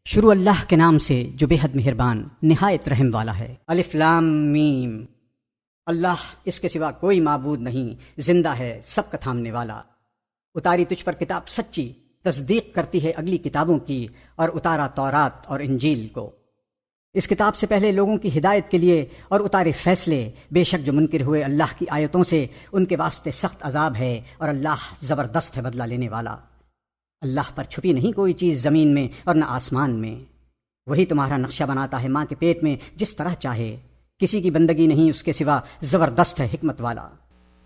شروع اللہ کے نام سے جو بے حد مہربان نہایت رحم والا ہے۔ الف لام میم، اللہ اس کے سوا کوئی معبود نہیں، زندہ ہے، سب کا تھامنے والا۔ اتاری تجھ پر کتاب سچی، تصدیق کرتی ہے اگلی کتابوں کی، اور اتارا تورات اور انجیل کو اس کتاب سے پہلے لوگوں کی ہدایت کے لیے، اور اتارے فیصلے، بے شک جو منکر ہوئے اللہ کی آیتوں سے ان کے واسطے سخت عذاب ہے، اور اللہ زبردست ہے بدلہ لینے والا۔ اللہ پر چھپی نہیں کوئی چیز زمین میں اور نہ آسمان میں، وہی تمہارا نقشہ بناتا ہے ماں کے پیٹ میں جس طرح چاہے، کسی کی بندگی نہیں اس کے سوا، زبردست ہے حکمت والا۔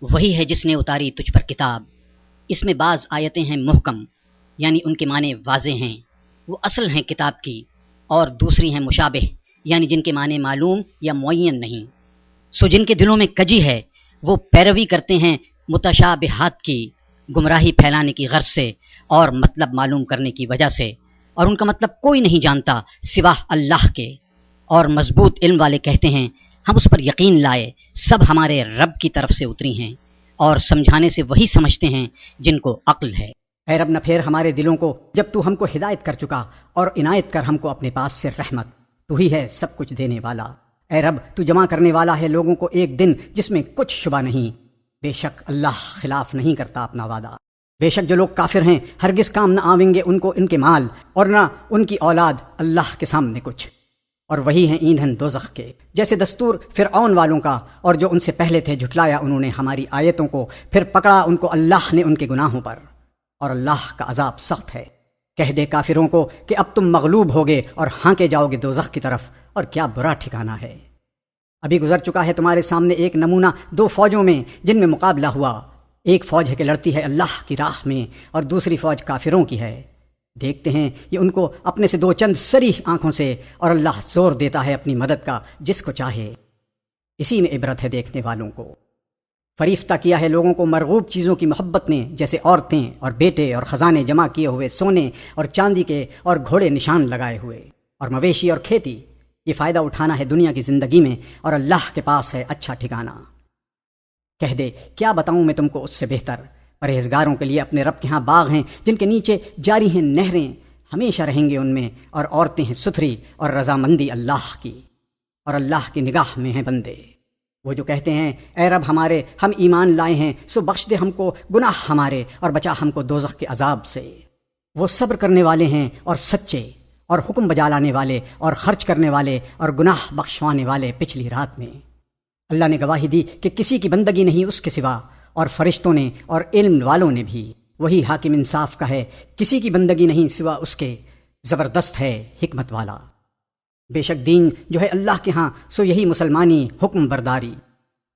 وہی ہے جس نے اتاری تجھ پر کتاب، اس میں بعض آیتیں ہیں محکم، یعنی ان کے معنی واضح ہیں، وہ اصل ہیں کتاب کی، اور دوسری ہیں مشابہ، یعنی جن کے معنی معلوم یا معین نہیں۔ سو جن کے دلوں میں کجی ہے وہ پیروی کرتے ہیں متشابہات کی، گمراہی پھیلانے کی غرض سے اور مطلب معلوم کرنے کی وجہ سے، اور ان کا مطلب کوئی نہیں جانتا سوا اللہ کے۔ اور مضبوط علم والے کہتے ہیں ہم اس پر یقین لائے، سب ہمارے رب کی طرف سے اتری ہیں، اور سمجھانے سے وہی سمجھتے ہیں جن کو عقل ہے۔ اے رب نہ پھیر ہمارے دلوں کو جب تو ہم کو ہدایت کر چکا، اور عنایت کر ہم کو اپنے پاس سے رحمت، تو ہی ہے سب کچھ دینے والا۔ اے رب تو جمع کرنے والا ہے لوگوں کو ایک دن جس میں کچھ شبہ نہیں، بے شک اللہ خلاف نہیں کرتا اپنا وعدہ۔ بے شک جو لوگ کافر ہیں ہرگز کام نہ آویں گے ان کو ان کے مال اور نہ ان کی اولاد اللہ کے سامنے کچھ، اور وہی ہیں ایندھن دوزخ کے، جیسے دستور فرعون والوں کا، اور جو ان سے پہلے تھے جھٹلایا انہوں نے ہماری آیتوں کو، پھر پکڑا ان کو اللہ نے ان کے گناہوں پر، اور اللہ کا عذاب سخت ہے۔ کہہ دے کافروں کو کہ اب تم مغلوب ہوگے اور ہانکے جاؤ گے دوزخ کی طرف، اور کیا برا ٹھکانہ ہے۔ ابھی گزر چکا ہے تمہارے سامنے ایک نمونہ دو فوجوں میں جن میں مقابلہ ہوا، ایک فوج ہے کہ لڑتی ہے اللہ کی راہ میں، اور دوسری فوج کافروں کی ہے۔ دیکھتے ہیں یہ ان کو اپنے سے دو چند صریح آنکھوں سے، اور اللہ زور دیتا ہے اپنی مدد کا جس کو چاہے، اسی میں عبرت ہے دیکھنے والوں کو۔ فریفتہ کیا ہے لوگوں کو مرغوب چیزوں کی محبت نے، جیسے عورتیں اور بیٹے اور خزانے جمع کیے ہوئے سونے اور چاندی کے، اور گھوڑے نشان لگائے ہوئے، اور مویشی اور کھیتی۔ یہ فائدہ اٹھانا ہے دنیا کی زندگی میں، اور اللہ کے پاس ہے اچھا ٹھکانہ۔ کہہ دے کیا بتاؤں میں تم کو اس سے بہتر، پرہیزگاروں کے لیے اپنے رب کے ہاں باغ ہیں جن کے نیچے جاری ہیں نہریں، ہمیشہ رہیں گے ان میں، اور عورتیں ہیں ستھری، اور رضامندی اللہ کی، اور اللہ کی نگاہ میں ہیں بندے۔ وہ جو کہتے ہیں اے رب ہمارے، ہم ایمان لائے ہیں سو بخش دے ہم کو گناہ ہمارے، اور بچا ہم کو دوزخ کے عذاب سے۔ وہ صبر کرنے والے ہیں اور سچے، اور حکم بجا لانے والے، اور خرچ کرنے والے، اور گناہ بخشوانے والے۔ پچھلی رات میں اللہ نے گواہی دی کہ کسی کی بندگی نہیں اس کے سوا، اور فرشتوں نے اور علم والوں نے بھی، وہی حاکم انصاف کا ہے، کسی کی بندگی نہیں سوا اس کے، زبردست ہے حکمت والا۔ بے شک دین جو ہے اللہ کے ہاں سو یہی مسلمانی، حکم برداری،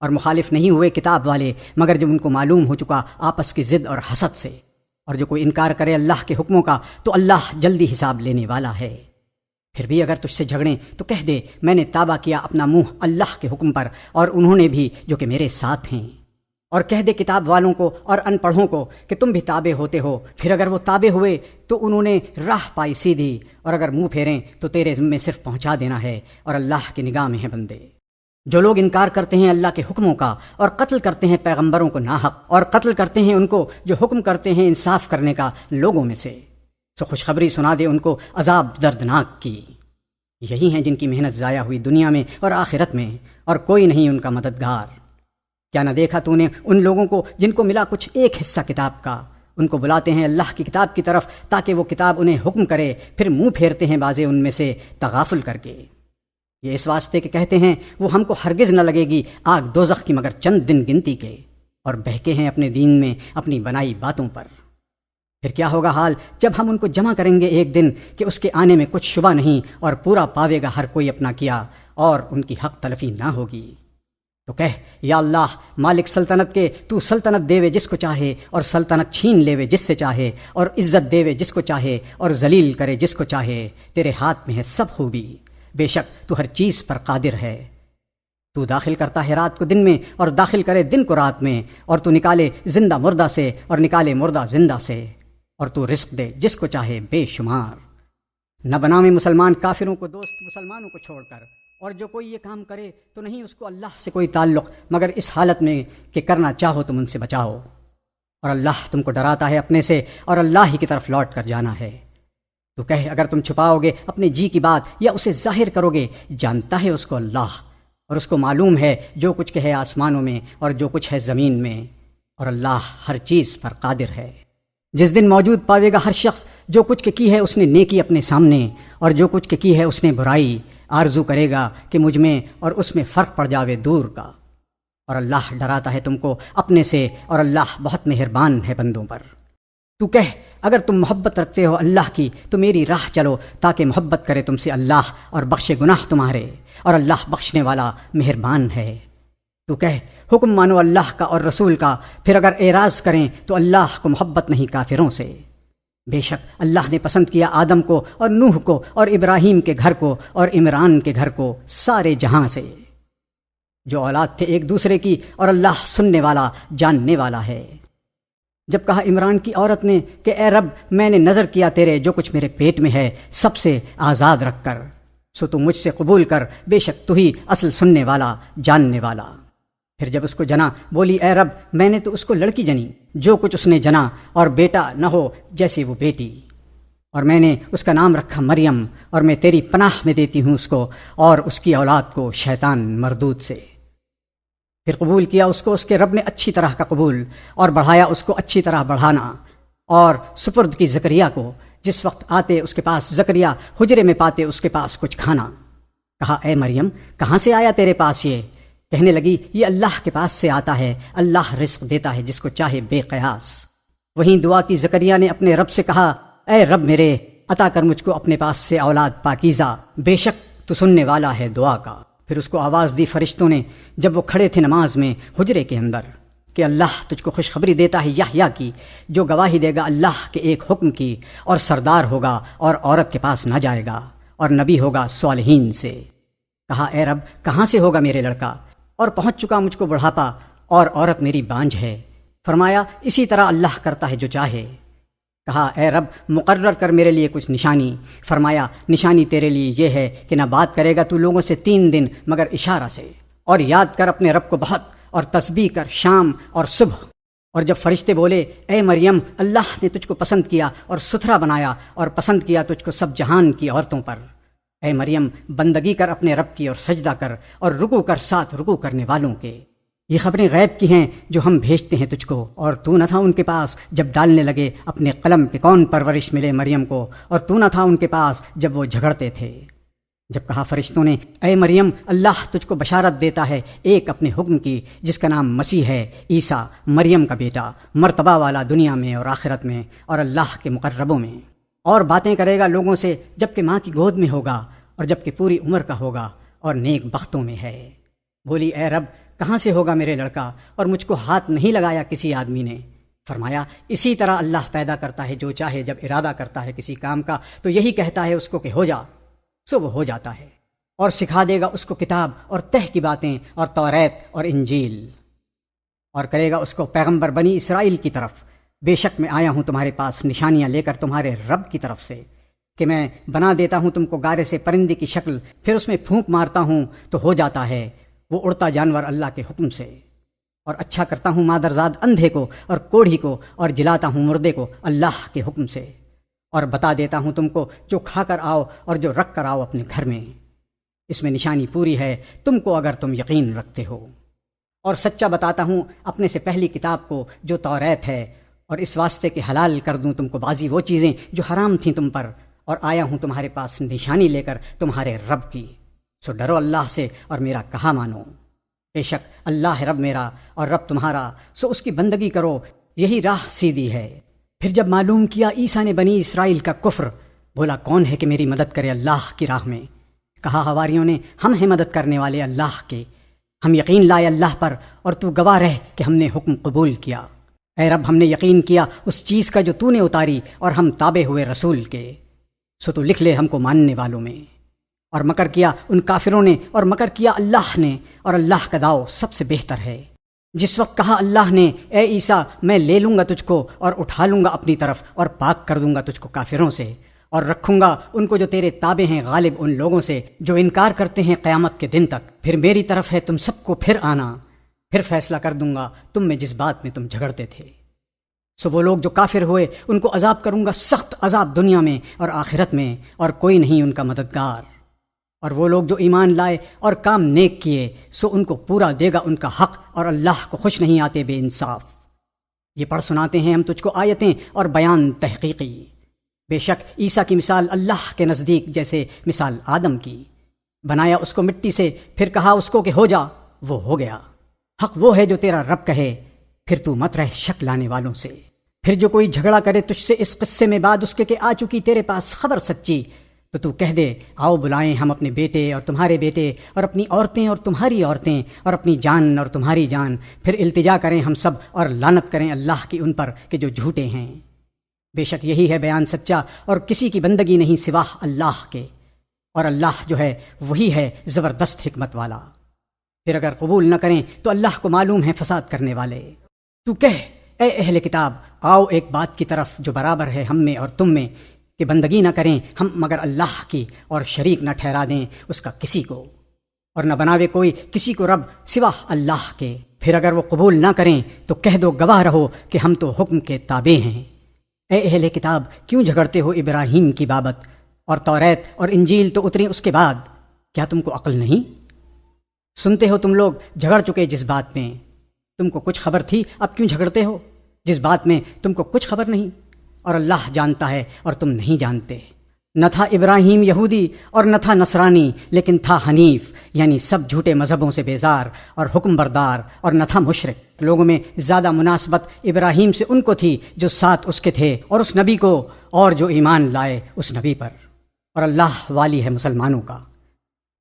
اور مخالف نہیں ہوئے کتاب والے مگر جب ان کو معلوم ہو چکا آپس کی ضد اور حسد سے۔ اور جو کوئی انکار کرے اللہ کے حکموں کا تو اللہ جلدی حساب لینے والا ہے۔ پھر بھی اگر تجھ سے جھگڑیں تو کہہ دے میں نے تابع کیا اپنا منہ اللہ کے حکم پر، اور انہوں نے بھی جو کہ میرے ساتھ ہیں۔ اور کہہ دے کتاب والوں کو اور ان پڑھوں کو کہ تم بھی تابع ہوتے ہو، پھر اگر وہ تابع ہوئے تو انہوں نے راہ پائی سیدھی، اور اگر منہ پھیریں تو تیرے ذمے صرف پہنچا دینا ہے، اور اللہ کی نگاہ میں ہیں بندے۔ جو لوگ انکار کرتے ہیں اللہ کے حکموں کا، اور قتل کرتے ہیں پیغمبروں کو ناحق، اور قتل کرتے ہیں ان کو جو حکم کرتے ہیں انصاف کرنے کا لوگوں میں سے، سو خوشخبری سنا دے ان کو عذاب دردناک کی۔ یہی ہیں جن کی محنت ضائع ہوئی دنیا میں اور آخرت میں، اور کوئی نہیں ان کا مددگار۔ کیا نہ دیکھا تو نے ان لوگوں کو جن کو ملا کچھ ایک حصہ کتاب کا، ان کو بلاتے ہیں اللہ کی کتاب کی طرف تاکہ وہ کتاب انہیں حکم کرے، پھر منہ پھیرتے ہیں بازے ان میں سے تغافل کر کے۔ یہ اس واسطے کہ کہتے ہیں وہ ہم کو ہرگز نہ لگے گی آگ دوزخ کی مگر چند دن گنتی کے، اور بہکے ہیں اپنے دین میں اپنی بنائی باتوں پر۔ پھر کیا ہوگا حال جب ہم ان کو جمع کریں گے ایک دن کہ اس کے آنے میں کچھ شبہ نہیں، اور پورا پاوے گا ہر کوئی اپنا کیا، اور ان کی حق تلفی نہ ہوگی۔ تو کہہ یا اللہ مالک سلطنت کے، تو سلطنت دیوے جس کو چاہے، اور سلطنت چھین لیوے جس سے چاہے، اور عزت دیوے جس کو چاہے، اور ذلیل کرے جس کو چاہے، تیرے ہاتھ میں ہے سب خوبی، بے شک تو ہر چیز پر قادر ہے۔ تو داخل کرتا ہے رات کو دن میں، اور داخل کرے دن کو رات میں، اور تو نکالے زندہ مردہ سے، اور نکالے مردہ زندہ سے، اور تو رزق دے جس کو چاہے بے شمار۔ نہ بناویں مسلمان کافروں کو دوست مسلمانوں کو چھوڑ کر، اور جو کوئی یہ کام کرے تو نہیں اس کو اللہ سے کوئی تعلق مگر اس حالت میں کہ کرنا چاہو تم ان سے بچاؤ، اور اللہ تم کو ڈراتا ہے اپنے سے، اور اللہ ہی کی طرف لوٹ کر جانا ہے۔ تو کہہ اگر تم چھپاؤ گے اپنے جی کی بات یا اسے ظاہر کرو گے، جانتا ہے اس کو اللہ، اور اس کو معلوم ہے جو کچھ کہ ہے آسمانوں میں اور جو کچھ ہے زمین میں، اور اللہ ہر چیز پر قادر ہے۔ جس دن موجود پاوے گا ہر شخص جو کچھ کہ کی ہے اس نے نیکی اپنے سامنے، اور جو کچھ کہ کی ہے اس نے برائی، آرزو کرے گا کہ مجھ میں اور اس میں فرق پڑ جاوے دور کا، اور اللہ ڈراتا ہے تم کو اپنے سے، اور اللہ بہت مہربان ہے بندوں پر۔ تو کہہ اگر تم محبت رکھتے ہو اللہ کی تو میری راہ چلو تاکہ محبت کرے تم سے اللہ اور بخشے گناہ تمہارے، اور اللہ بخشنے والا مہربان ہے۔ تو کہہ حکم مانو اللہ کا اور رسول کا، پھر اگر اعراض کریں تو اللہ کو محبت نہیں کافروں سے۔ بے شک اللہ نے پسند کیا آدم کو اور نوح کو اور ابراہیم کے گھر کو اور عمران کے گھر کو سارے جہاں سے، جو اولاد تھے ایک دوسرے کی، اور اللہ سننے والا جاننے والا ہے۔ جب کہا عمران کی عورت نے کہ اے رب میں نے نظر کیا تیرے جو کچھ میرے پیٹ میں ہے سب سے آزاد رکھ کر، سو تو مجھ سے قبول کر، بے شک تو ہی اصل سننے والا جاننے والا۔ پھر جب اس کو جنا بولی اے رب میں نے تو اس کو لڑکی جنی، جو کچھ اس نے جنا اور بیٹا نہ ہو جیسے وہ بیٹی، اور میں نے اس کا نام رکھا مریم، اور میں تیری پناہ میں دیتی ہوں اس کو اور اس کی اولاد کو شیطان مردود سے۔ پھر قبول کیا اس کو اس کے رب نے اچھی طرح کا قبول، اور بڑھایا اس کو اچھی طرح بڑھانا، اور سپرد کی زکریا کو، جس وقت آتے اس کے پاس زکریا حجرے میں پاتے اس کے پاس کچھ کھانا، کہا اے مریم کہاں سے آیا تیرے پاس یہ؟ کہنے لگی یہ اللہ کے پاس سے آتا ہے، اللہ رزق دیتا ہے جس کو چاہے بے قیاس۔ وہیں دعا کی زکریا نے اپنے رب سے کہا اے رب میرے عطا کر مجھ کو اپنے پاس سے اولاد پاکیزہ، بے شک تو سننے والا ہے دعا کا۔ پھر اس کو آواز دی فرشتوں نے جب وہ کھڑے تھے نماز میں حجرے کے اندر کہ اللہ تجھ کو خوشخبری دیتا ہے یحییٰ کی، جو گواہی دے گا اللہ کے ایک حکم کی، اور سردار ہوگا اور عورت کے پاس نہ جائے گا، اور نبی ہوگا صالحین سے۔ کہا اے رب کہاں سے ہوگا میرے لڑکا؟ اور پہنچ چکا مجھ کو بڑھاپا اور عورت میری بانجھ ہے۔ فرمایا اسی طرح اللہ کرتا ہے جو چاہے۔ کہا اے رب مقرر کر میرے لیے کچھ نشانی۔ فرمایا نشانی تیرے لیے یہ ہے کہ نہ بات کرے گا تو لوگوں سے 3 دن مگر اشارہ سے، اور یاد کر اپنے رب کو بہت، اور تسبیح کر شام اور صبح۔ اور جب فرشتے بولے اے مریم اللہ نے تجھ کو پسند کیا اور ستھرا بنایا اور پسند کیا تجھ کو سب جہان کی عورتوں پر، اے مریم بندگی کر اپنے رب کی اور سجدہ کر اور رکوع کر ساتھ رکوع کرنے والوں کے۔ یہ خبریں غیب کی ہیں جو ہم بھیجتے ہیں تجھ کو، اور تو نہ تھا ان کے پاس جب ڈالنے لگے اپنے قلم پہ کون پرورش ملے مریم کو، اور تو نہ تھا ان کے پاس جب وہ جھگڑتے تھے۔ جب کہا فرشتوں نے اے مریم اللہ تجھ کو بشارت دیتا ہے ایک اپنے حکم کی جس کا نام مسیح ہے، عیسیٰ مریم کا بیٹا، مرتبہ والا دنیا میں اور آخرت میں اور اللہ کے مقربوں میں، اور باتیں کرے گا لوگوں سے جبکہ ماں کی گود میں ہوگا اور جبکہ پوری عمر کا ہوگا اور نیک بختوں میں ہے۔ بولی اے رب کہاں سے ہوگا میرے لڑکا؟ اور مجھ کو ہاتھ نہیں لگایا کسی آدمی نے۔ فرمایا اسی طرح اللہ پیدا کرتا ہے جو چاہے، جب ارادہ کرتا ہے کسی کام کا تو یہی کہتا ہے اس کو کہ ہو جا، سو وہ ہو جاتا ہے، اور سکھا دے گا اس کو کتاب اور تہ کی باتیں اور توریت اور انجیل، اور کرے گا اس کو پیغمبر بنی اسرائیل کی طرف۔ بے شک میں آیا ہوں تمہارے پاس نشانیاں لے کر تمہارے رب کی طرف سے، کہ میں بنا دیتا ہوں تم کو گارے سے پرندے کی شکل، پھر اس میں پھونک مارتا ہوں تو ہو جاتا ہے وہ اڑتا جانور اللہ کے حکم سے، اور اچھا کرتا ہوں مادرزاد اندھے کو اور کوڑھی کو، اور جلاتا ہوں مردے کو اللہ کے حکم سے، اور بتا دیتا ہوں تم کو جو کھا کر آؤ اور جو رکھ کر آؤ اپنے گھر میں۔ اس میں نشانی پوری ہے تم کو اگر تم یقین رکھتے ہو۔ اور سچا بتاتا ہوں اپنے سے پہلی کتاب کو جو توریت ہے، اور اس واسطے کہ حلال کر دوں تم کو بعضی وہ چیزیں جو حرام تھیں تم پر، اور آیا ہوں تمہارے پاس نشانی لے کر تمہارے رب کی، سو ڈرو اللہ سے اور میرا کہا مانو۔ بے شک اللہ ہے رب میرا اور رب تمہارا، سو اس کی بندگی کرو، یہی راہ سیدھی ہے۔ پھر جب معلوم کیا عیسیٰ نے بنی اسرائیل کا کفر، بولا کون ہے کہ میری مدد کرے اللہ کی راہ میں؟ کہا حواریوں نے ہم ہیں مدد کرنے والے اللہ کے، ہم یقین لائے اللہ پر، اور تو گواہ رہ کہ ہم نے حکم قبول کیا۔ اے رب ہم نے یقین کیا اس چیز کا جو تو نے اتاری، اور ہم تابع ہوئے رسول کے، سو تو لکھ لے ہم کو ماننے والوں میں۔ اور مکر کیا ان کافروں نے، اور مکر کیا اللہ نے، اور اللہ کا داؤ سب سے بہتر ہے۔ جس وقت کہا اللہ نے اے عیسیٰ میں لے لوں گا تجھ کو اور اٹھا لوں گا اپنی طرف اور پاک کر دوں گا تجھ کو کافروں سے، اور رکھوں گا ان کو جو تیرے تابع ہیں غالب ان لوگوں سے جو انکار کرتے ہیں قیامت کے دن تک، پھر میری طرف ہے تم سب کو پھر آنا، پھر فیصلہ کر دوں گا تم میں جس بات میں تم جھگڑتے تھے۔ سو وہ لوگ جو کافر ہوئے ان کو عذاب کروں گا سخت عذاب دنیا میں اور آخرت میں، اور کوئی نہیں ان کا مددگار۔ اور وہ لوگ جو ایمان لائے اور کام نیک کیے سو ان کو پورا دے گا ان کا حق، اور اللہ کو خوش نہیں آتے بے انصاف۔ یہ پڑھ سناتے ہیں ہم تجھ کو آیتیں اور بیان تحقیقی۔ بے شک عیسیٰ کی مثال اللہ کے نزدیک جیسے مثال آدم کی، بنایا اس کو مٹی سے، پھر کہا اس کو کہ ہو جا، وہ ہو گیا۔ حق وہ ہے جو تیرا رب کہے، پھر تو مت رہ شک لانے والوں سے۔ پھر جو کوئی جھگڑا کرے تجھ سے اس قصے میں بعد اس کے کہ آ چکی تیرے پاس خبر سچی، تو کہہ دے آؤ بلائیں ہم اپنے بیٹے اور تمہارے بیٹے اور اپنی عورتیں اور تمہاری عورتیں اور اپنی جان اور تمہاری جان، پھر التجا کریں ہم سب اور لعنت کریں اللہ کی ان پر کہ جو جھوٹے ہیں۔ بے شک یہی ہے بیان سچا، اور کسی کی بندگی نہیں سوا اللہ کے، اور اللہ جو ہے وہی ہے زبردست حکمت والا۔ پھر اگر قبول نہ کریں تو اللہ کو معلوم ہے فساد کرنے والے۔ تو کہہ اے اہل کتاب، آؤ ایک بات کی طرف جو برابر ہے ہم میں اور تم میں، کہ بندگی نہ کریں ہم مگر اللہ کی، اور شریک نہ ٹھہرا دیں اس کا کسی کو، اور نہ بناوے کوئی کسی کو رب سوا اللہ کے۔ پھر اگر وہ قبول نہ کریں تو کہہ دو گواہ رہو کہ ہم تو حکم کے تابع ہیں۔ اے اہل کتاب، کیوں جھگڑتے ہو ابراہیم کی بابت؟ اور توریت اور انجیل تو اتری اس کے بعد، کیا تم کو عقل نہیں؟ سنتے ہو تم لوگ جھگڑ چکے جس بات میں تم کو کچھ خبر تھی، اب کیوں جھگڑتے ہو جس بات میں تم کو کچھ خبر نہیں؟ اور اللہ جانتا ہے اور تم نہیں جانتے۔ نہ تھا ابراہیم یہودی اور نہ تھا نصرانی، لیکن تھا حنیف، یعنی سب جھوٹے مذہبوں سے بیزار اور حکم بردار، اور نہ تھا مشرک۔ لوگوں میں زیادہ مناسبت ابراہیم سے ان کو تھی جو ساتھ اس کے تھے، اور اس نبی کو، اور جو ایمان لائے اس نبی پر، اور اللہ والی ہے مسلمانوں کا۔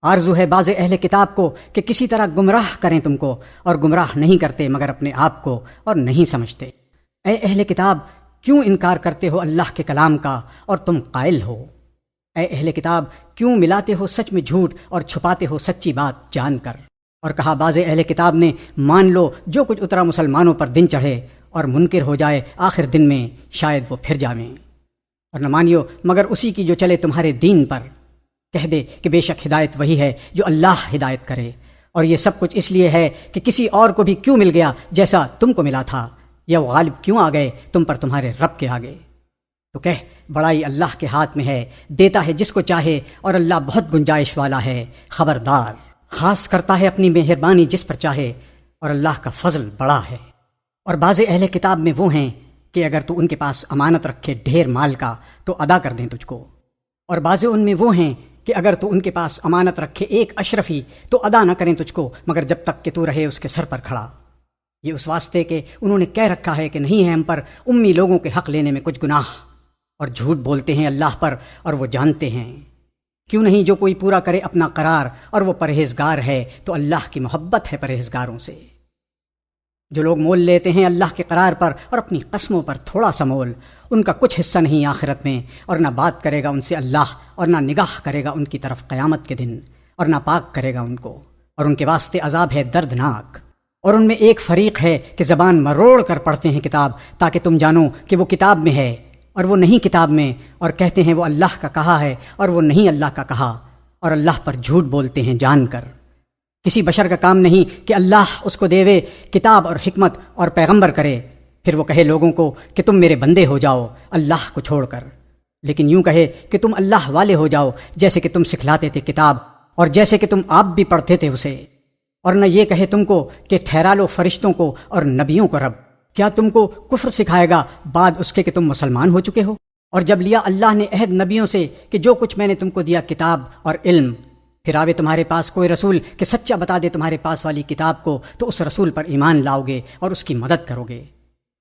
آرزو ہے بعض اہل کتاب کو کہ کسی طرح گمراہ کریں تم کو، اور گمراہ نہیں کرتے مگر اپنے آپ کو، اور نہیں سمجھتے۔ اے اہل کتاب، کیوں انکار کرتے ہو اللہ کے کلام کا اور تم قائل ہو؟ اے اہل کتاب، کیوں ملاتے ہو سچ میں جھوٹ اور چھپاتے ہو سچی بات جان کر؟ اور کہا بعض اہل کتاب نے مان لو جو کچھ اترا مسلمانوں پر دن چڑھے، اور منکر ہو جائے آخر دن میں شاید وہ پھر جاویں، اور نہ مانیو مگر اسی کی جو چلے تمہارے دین پر۔ کہہ دے کہ بے شک ہدایت وہی ہے جو اللہ ہدایت کرے، اور یہ سب کچھ اس لیے ہے کہ کسی اور کو بھی کیوں مل گیا جیسا تم کو ملا تھا، یا وہ غالب کیوں آ گئے تم پر تمہارے رب کے آگے۔ تو کہہ بڑائی اللہ کے ہاتھ میں ہے، دیتا ہے جس کو چاہے، اور اللہ بہت گنجائش والا ہے، خبردار۔ خاص کرتا ہے اپنی مہربانی جس پر چاہے، اور اللہ کا فضل بڑا ہے۔ اور بعض اہل کتاب میں وہ ہیں کہ اگر تو ان کے پاس امانت رکھے ڈھیر مال کا تو ادا کر دیں تجھ کو، اور بعض ان میں وہ ہیں کہ اگر تو ان کے پاس امانت رکھے ایک اشرفی تو ادا نہ کریں تجھ کو مگر جب تک کہ تو رہے اس کے سر پر کھڑا۔ یہ اس واسطے کہ انہوں نے کہہ رکھا ہے کہ نہیں ہے ہم پر امی لوگوں کے حق لینے میں کچھ گناہ، اور جھوٹ بولتے ہیں اللہ پر اور وہ جانتے ہیں۔ کیوں نہیں جو کوئی پورا کرے اپنا قرار اور وہ پرہیزگار ہے تو اللہ کی محبت ہے پرہیزگاروں سے۔ جو لوگ مول لیتے ہیں اللہ کے قرار پر اور اپنی قسموں پر تھوڑا سا مول، ان کا کچھ حصہ نہیں آخرت میں، اور نہ بات کرے گا ان سے اللہ، اور نہ نگاہ کرے گا ان کی طرف قیامت کے دن، اور نہ پاک کرے گا ان کو، اور ان کے واسطے عذاب ہے دردناک۔ اور ان میں ایک فریق ہے کہ زبان مروڑ کر پڑھتے ہیں کتاب تاکہ تم جانو کہ وہ کتاب میں ہے اور وہ نہیں کتاب میں، اور کہتے ہیں وہ اللہ کا کہا ہے اور وہ نہیں اللہ کا کہا، اور اللہ پر جھوٹ بولتے ہیں جان کر۔ کسی بشر کا کام نہیں کہ اللہ اس کو دیوے کتاب اور حکمت اور پیغمبر کرے، پھر وہ کہے لوگوں کو کہ تم میرے بندے ہو جاؤ اللہ کو چھوڑ کر، لیکن یوں کہے کہ تم اللہ والے ہو جاؤ جیسے کہ تم سکھلاتے تھے کتاب، اور جیسے کہ تم آپ بھی پڑھتے تھے اسے۔ اور نہ یہ کہے تم کو کہ ٹھہرا لو فرشتوں کو اور نبیوں کو رب، کیا تم کو کفر سکھائے گا بعد اس کے کہ تم مسلمان ہو چکے ہو؟ اور جب لیا اللہ نے عہد نبیوں سے کہ جو کچھ میں نے تم کو دیا کتاب اور علم، پھر آوے تمہارے پاس کوئی رسول کہ سچا بتا دے تمہارے پاس والی کتاب کو، تو اس رسول پر ایمان لاؤ گے اور اس کی مدد کرو گے۔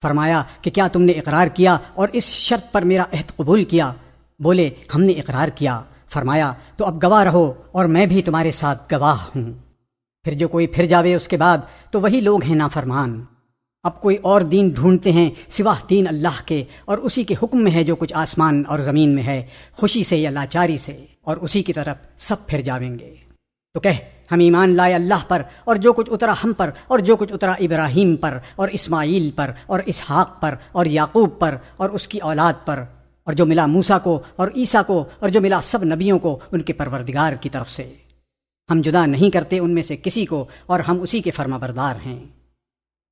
فرمایا کہ کیا تم نے اقرار کیا اور اس شرط پر میرا عہد قبول کیا؟ بولے ہم نے اقرار کیا۔ فرمایا تو اب گواہ رہو اور میں بھی تمہارے ساتھ گواہ ہوں۔ پھر جو کوئی پھر جاوے اس کے بعد تو وہی لوگ ہیں نافرمان۔ اب کوئی اور دین ڈھونڈتے ہیں سوا دین اللہ کے، اور اسی کے حکم میں ہے جو کچھ آسمان اور زمین میں ہے، خوشی سے یا لاچاری سے، اور اسی کی طرف سب پھر جاویں گے۔ تو کہہ ہم ایمان لائے اللہ پر اور جو کچھ اترا ہم پر اور جو کچھ اترا ابراہیم پر اور اسماعیل پر اور اسحاق پر اور یعقوب پر اور اس کی اولاد پر، اور جو ملا موسیٰ کو اور عیسیٰ کو اور جو ملا سب نبیوں کو ان کے پروردگار کی طرف سے۔ ہم جدا نہیں کرتے ان میں سے کسی کو، اور ہم اسی کے فرما بردار ہیں۔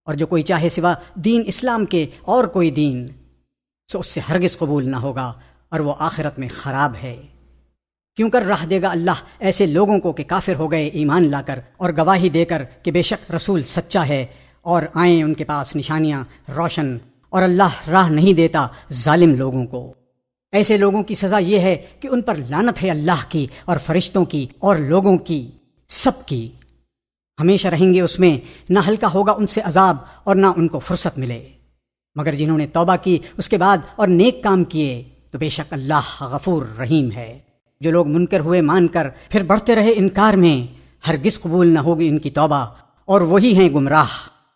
اور جو کوئی چاہے سوا دین اسلام کے اور کوئی دین، سو اس سے ہرگز قبول نہ ہوگا اور وہ آخرت میں خراب ہے۔ کیوں کر راہ دے گا اللہ ایسے لوگوں کو کہ کافر ہو گئے ایمان لا کر اور گواہی دے کر کہ بے شک رسول سچا ہے، اور آئیں ان کے پاس نشانیاں روشن، اور اللہ راہ نہیں دیتا ظالم لوگوں کو۔ ایسے لوگوں کی سزا یہ ہے کہ ان پر لعنت ہے اللہ کی اور فرشتوں کی اور لوگوں کی، سب کی، ہمیشہ رہیں گے اس میں، نہ ہلکا ہوگا ان سے عذاب اور نہ ان کو فرصت ملے۔ مگر جنہوں نے توبہ کی اس کے بعد اور نیک کام کیے تو بے شک اللہ غفور رحیم ہے۔ جو لوگ منکر ہوئے مان کر پھر بڑھتے رہے انکار میں، ہرگز قبول نہ ہوگی ان کی توبہ، اور وہی ہیں گمراہ۔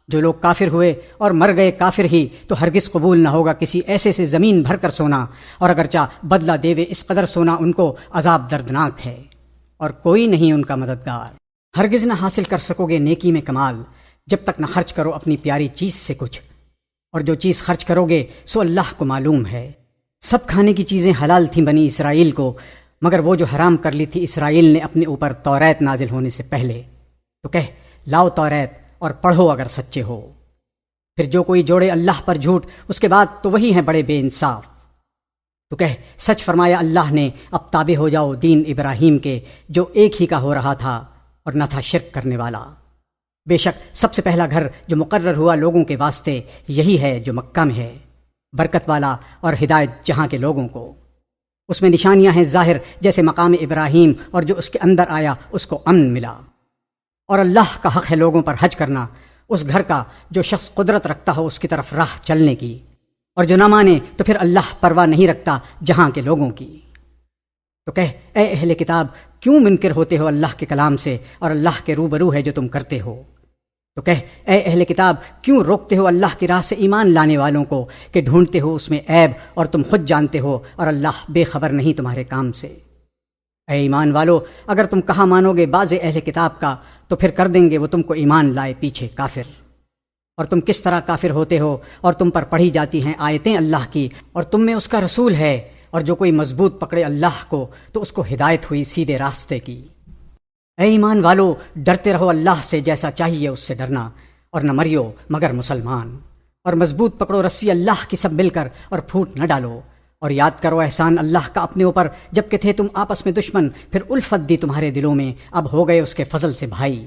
جو لوگ کافر ہوئے اور مر گئے کافر ہی تو ہرگز قبول نہ ہوگا کسی ایسے سے زمین بھر کر سونا، اور اگرچہ بدلہ دیوے اس قدر سونا ان کو عذاب دردناک ہے، اور کوئی نہیں ان کا مددگار۔ ہرگز نہ حاصل کر سکو گے نیکی میں کمال جب تک نہ خرچ کرو اپنی پیاری چیز سے کچھ، اور جو چیز خرچ کرو گے سو اللہ کو معلوم ہے۔ سب کھانے کی چیزیں حلال تھیں بنی اسرائیل کو، مگر وہ جو حرام کر لی تھی اسرائیل نے اپنے اوپر توریت نازل ہونے سے پہلے۔ تو کہہ لاؤ توریت اور پڑھو اگر سچے ہو۔ پھر جو کوئی جوڑے اللہ پر جھوٹ اس کے بعد تو وہی ہیں بڑے بے انصاف۔ تو کہہ سچ فرمایا اللہ نے، اب تابع ہو جاؤ دین ابراہیم کے جو ایک ہی کا ہو رہا تھا اور نہ تھا شرک کرنے والا۔ بے شک سب سے پہلا گھر جو مقرر ہوا لوگوں کے واسطے یہی ہے جو مکہ میں ہے، برکت والا اور ہدایت جہاں کے لوگوں کو۔ اس میں نشانیاں ہیں ظاہر جیسے مقام ابراہیم، اور جو اس کے اندر آیا اس کو امن ملا۔ اور اللہ کا حق ہے لوگوں پر حج کرنا، اس گھر کا جو شخص قدرت رکھتا ہو اس کی طرف راہ چلنے کی، اور جو نہ مانے تو پھر اللہ پرواہ نہیں رکھتا جہاں کے لوگوں کی۔ تو کہہ اے اہل کتاب کیوں منکر ہوتے ہو اللہ کے کلام سے، اور اللہ کے روبرو ہے جو تم کرتے ہو۔ تو کہہ اے اہل کتاب کیوں روکتے ہو اللہ کی راہ سے ایمان لانے والوں کو کہ ڈھونڈتے ہو اس میں عیب، اور تم خود جانتے ہو اور اللہ بے خبر نہیں تمہارے کام سے۔ اے ایمان والو اگر تم کہا مانو گے بعض اہل کتاب کا تو پھر کر دیں گے وہ تم کو ایمان لائے پیچھے کافر۔ اور تم کس طرح کافر ہوتے ہو اور تم پر پڑھی جاتی ہیں آیتیں اللہ کی، اور تم میں اس کا رسول ہے، اور جو کوئی مضبوط پکڑے اللہ کو تو اس کو ہدایت ہوئی سیدھے راستے کی۔ اے ایمان والو ڈرتے رہو اللہ سے جیسا چاہیے اس سے ڈرنا، اور نہ مریو مگر مسلمان، اور مضبوط پکڑو رسی اللہ کی سب مل کر اور پھوٹ نہ ڈالو، اور یاد کرو احسان اللہ کا اپنے اوپر جب کہ تھے تم آپس میں دشمن، پھر الفت دی تمہارے دلوں میں، اب ہو گئے اس کے فضل سے بھائی،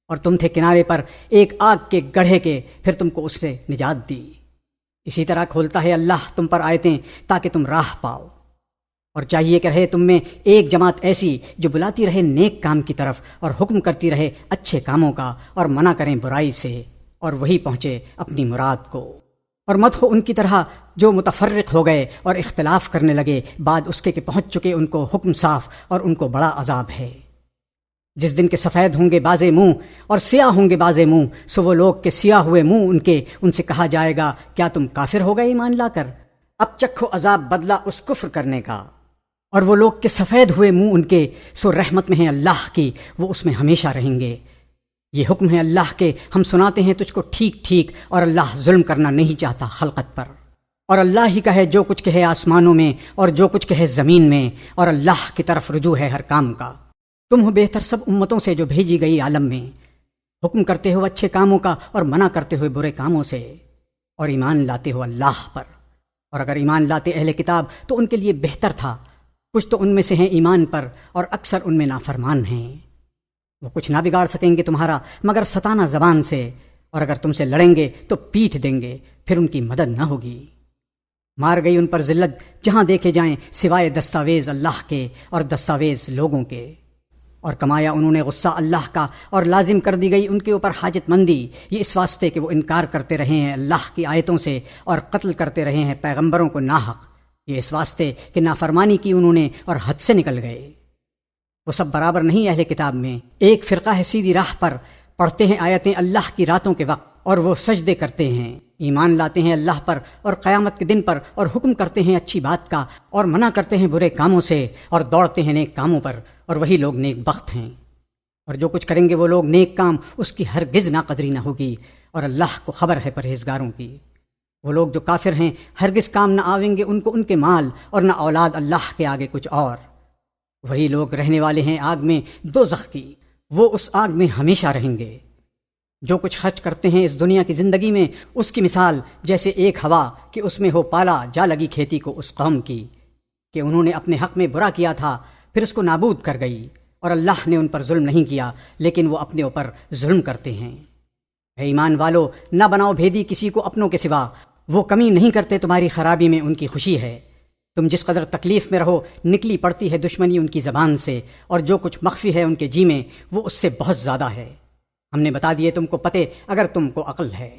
اور تم تھے کنارے پر ایک آگ کے گڑھے کے، پھر تم کو اس سے نجات دی۔ اسی طرح کھولتا ہے اللہ تم پر آیتیں تاکہ تم راہ پاؤ، اور چاہیے کہ رہے تم میں ایک جماعت ایسی جو بلاتی رہے نیک کام کی طرف اور حکم کرتی رہے اچھے کاموں کا اور منع کریں برائی سے، اور وہی پہنچے اپنی مراد کو۔ اور مت ہو ان کی طرح جو متفرق ہو گئے اور اختلاف کرنے لگے بعد اس کے کہ پہنچ چکے ان کو حکم صاف، اور ان کو بڑا عذاب ہے۔ جس دن کے سفید ہوں گے بازے منہ اور سیاہ ہوں گے بازے منہ، سو وہ لوگ کے سیاہ ہوئے منہ ان سے کہا جائے گا کیا تم کافر ہو گئے ایمان لا کر؟ اب چکھو عذاب بدلہ اس کفر کرنے کا۔ اور وہ لوگ کے سفید ہوئے منہ ان کے سو رحمت میں ہیں اللہ کی، وہ اس میں ہمیشہ رہیں گے۔ یہ حکم ہے اللہ کے، ہم سناتے ہیں تجھ کو ٹھیک ٹھیک، اور اللہ ظلم کرنا نہیں چاہتا خلقت پر۔ اور اللہ ہی کا ہے جو کچھ کہے آسمانوں میں اور جو کچھ کہے زمین میں، اور اللہ کی طرف رجوع ہے ہر کام کا۔ تم ہو بہتر سب امتوں سے جو بھیجی گئی عالم میں، حکم کرتے ہو اچھے کاموں کا اور منع کرتے ہوئے برے کاموں سے، اور ایمان لاتے ہو اللہ پر۔ اور اگر ایمان لاتے اہل کتاب تو ان کے لیے بہتر تھا، کچھ تو ان میں سے ہیں ایمان پر اور اکثر ان میں نافرمان ہیں۔ وہ کچھ نہ بگاڑ سکیں گے تمہارا مگر ستانہ زبان سے، اور اگر تم سے لڑیں گے تو پیٹھ دیں گے، پھر ان کی مدد نہ ہوگی۔ مار گئی ان پر ذلت جہاں دیکھے جائیں سوائے دستاویز اللہ کے اور دستاویز لوگوں کے، اور کمایا انہوں نے غصہ اللہ کا، اور لازم کر دی گئی ان کے اوپر حاجت مندی، یہ اس واسطے کہ وہ انکار کرتے رہے ہیں اللہ کی آیتوں سے اور قتل کرتے رہے ہیں پیغمبروں کو ناحق، یہ اس واسطے کہ نافرمانی کی انہوں نے اور حد سے نکل گئے۔ وہ سب برابر نہیں اہل کتاب میں، ایک فرقہ ہے سیدھی راہ پر، پڑھتے ہیں آیتیں اللہ کی راتوں کے وقت اور وہ سجدے کرتے ہیں، ایمان لاتے ہیں اللہ پر اور قیامت کے دن پر، اور حکم کرتے ہیں اچھی بات کا اور منع کرتے ہیں برے کاموں سے، اور دوڑتے ہیں نیک کاموں پر، اور وہی لوگ نیک بخت ہیں۔ اور جو کچھ کریں گے وہ لوگ نیک کام اس کی ہرگز ناقدری نہ ہوگی، اور اللہ کو خبر ہے پرہیزگاروں کی۔ وہ لوگ جو کافر ہیں ہرگز کام نہ آئیں گے ان کو ان کے مال اور نہ اولاد اللہ کے آگے کچھ اور۔ وہی لوگ رہنے والے ہیں آگ میں دوزخ کی، وہ اس آگ میں ہمیشہ رہیں گے۔ جو کچھ خرچ کرتے ہیں اس دنیا کی زندگی میں، اس کی مثال جیسے ایک ہوا کہ اس میں ہو پالا جا لگی کھیتی کو اس قوم کی کہ انہوں نے اپنے حق میں برا کیا تھا، پھر اس کو نابود کر گئی، اور اللہ نے ان پر ظلم نہیں کیا لیکن وہ اپنے اوپر ظلم کرتے ہیں۔ اے ایمان والو، نہ بناؤ بھیدی کسی کو اپنوں کے سوا، وہ کمی نہیں کرتے تمہاری خرابی میں، ان کی خوشی ہے۔ تم جس قدر تکلیف میں رہو، نکلی پڑتی ہے دشمنی ان کی زبان سے، اور جو کچھ مخفی ہے ان کے جی میں وہ اس سے بہت زیادہ ہے۔ ہم نے بتا دیے تم کو پتے اگر تم کو عقل ہے۔